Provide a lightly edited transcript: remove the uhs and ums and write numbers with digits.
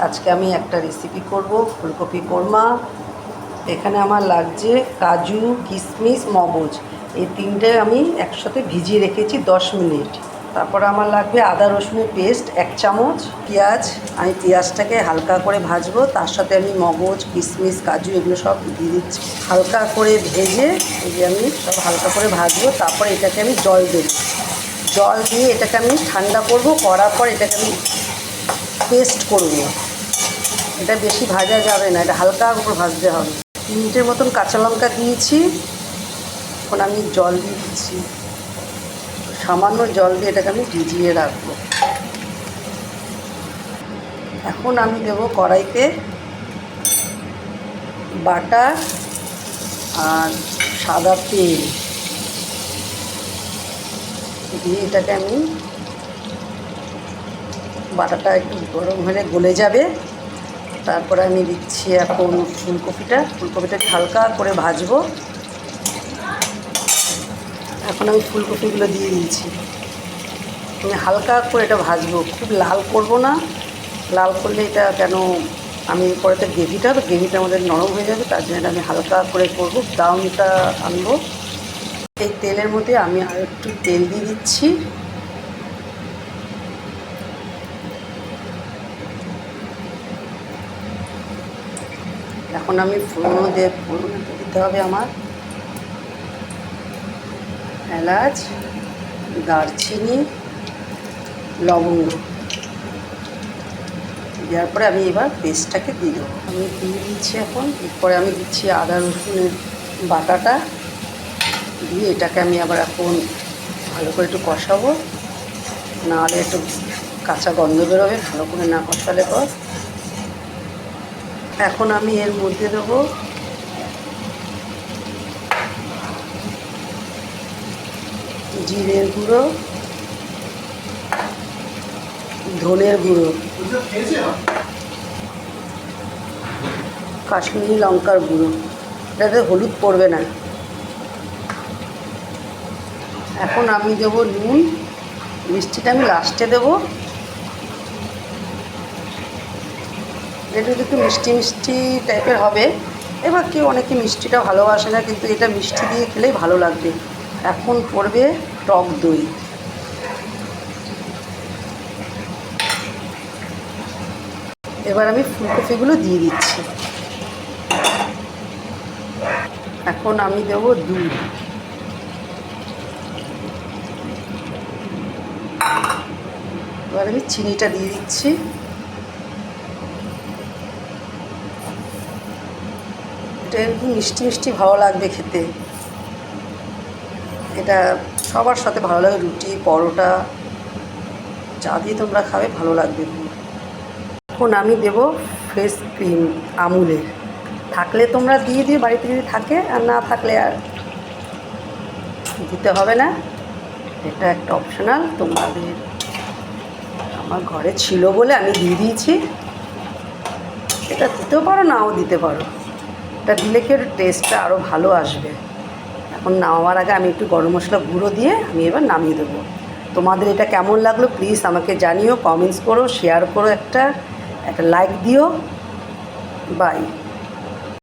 আজকে আমি একটা রেসিপি করব ফুলকপি কোরমা। এখানে আমার লাগছে কাজু, কিশমিশ, মগজ, এই তিনটে আমি একসাথে ভিজিয়ে রেখেছি 10 মিনিট। তারপর আমার লাগবে আদা রসুনের পেস্ট 1 চামচ, পেঁয়াজ, আমি পেঁয়াজটাকে হালকা করে ভাজবো, তার সাথে আমি মগজ, কিশমিশ, কাজু এগুলো সব দিয়ে দিচ্ছি হালকা করে ভেজে। এই যে আমি সব হালকা করে ভাজবো, তারপর এটাকে আমি জল দেবো, জল দিয়ে এটাকে আমি ঠান্ডা করব, করার পর এটাকে আমি পেস্ট করব। এটা বেশি ভাজা যাবে না, এটা হালকা করে ভাজতে হবে। 3টে মতন কাঁচা লঙ্কা দিয়েছি। এখন আমি জল দিয়ে দিচ্ছি, সামান্য জল দিয়ে এটাকে আমি ভিজিয়ে রাখবো। এখন আমি দেবো কড়াইতে বাটার আর সাদা তেল দিয়ে এটাকে আমি, বাটাটা একটু গরম হলে গলে যাবে। তারপরে আমি দিচ্ছি এখন ফুলকপিটা হালকা করে ভাজবো। এখন আমি ফুলকপিগুলো দিয়ে দিয়েছি, আমি হালকা করে এটা ভাজবো, খুব লাল করব না, লাল করলে এটা কেন আমি পরেতে গ্রেভিটা আমাদের নরম হয়ে যাবে, তার জন্য আমি হালকা করে করবো, ব্রাউনটা আনবো। এই তেলের মধ্যে আমি আর একটু তেল দিয়ে দিচ্ছি। এখন আমি ফোড়ন দিতে হবে আমার এলাচ, দারচিনি, লবঙ্গ দেওয়ার পরে আমি এবার পেস্টটাকে দিয়ে দেবো। আমি দিয়ে দিচ্ছি এখন। এরপরে আমি দিচ্ছি আদা রসুনের বাটাটা দিয়ে এটাকে আমি আবার এখন ভালো করে একটু কষাবো, নাহলে একটু কাঁচা গন্ধ বেরোবে ভালো করে না কষালে পর। এখন আমি এর মধ্যে দেবো জিরের গুঁড়ো, ধনের গুঁড়ো, কাশ্মীরি লঙ্কার গুঁড়ো, এটাতে হলুদ পড়বে না। এখন আমি দেবো নুন, মিষ্টিটা আমি লাস্টে দেবো। এটা একটু মিষ্টি মিষ্টি টাইপের হবে, এবার কেউ অনেকে মিষ্টিটা ভালোবাসে না, কিন্তু এটা মিষ্টি দিয়ে খেলেই ভালো লাগবে। এখন পড়বে টক দই। এবার আমি ফুলকপিগুলো দিয়ে দিচ্ছি। এখন আমি দেবো দুধ, এবার আমি চিনিটা দিয়ে দিচ্ছি। এটা একটু মিষ্টি মিষ্টি ভালো লাগবে খেতে, এটা সবার সাথে ভালো লাগে, রুটি, পরোটা, চা দিয়ে তোমরা খাবে, ভালো লাগবে। এখন আমি দেবো ফ্রেশ ক্রিম আমুলের, থাকলে তোমরা দিয়ে দিও বাড়িতে যদি থাকে, আর না থাকলে আর দিতে হবে না, এটা একটা অপশনাল তোমাদের। আমার ঘরে ছিল বলে আমি দিয়ে দিয়েছি, এটা দিতেও পারো নাও দিতে পারো, এটা দিলে কি একটু টেস্টটা আরও ভালো আসবে। এখন নামাবার আগে আমি একটু গরম মশলা গুঁড়ো দিয়ে আমি এবার নামিয়ে দেবো। তোমাদের এটা কেমন লাগলো প্লিজ আমাকে জানিও, কমেন্টস করো, শেয়ার করো, একটা লাইক দিও। বাই।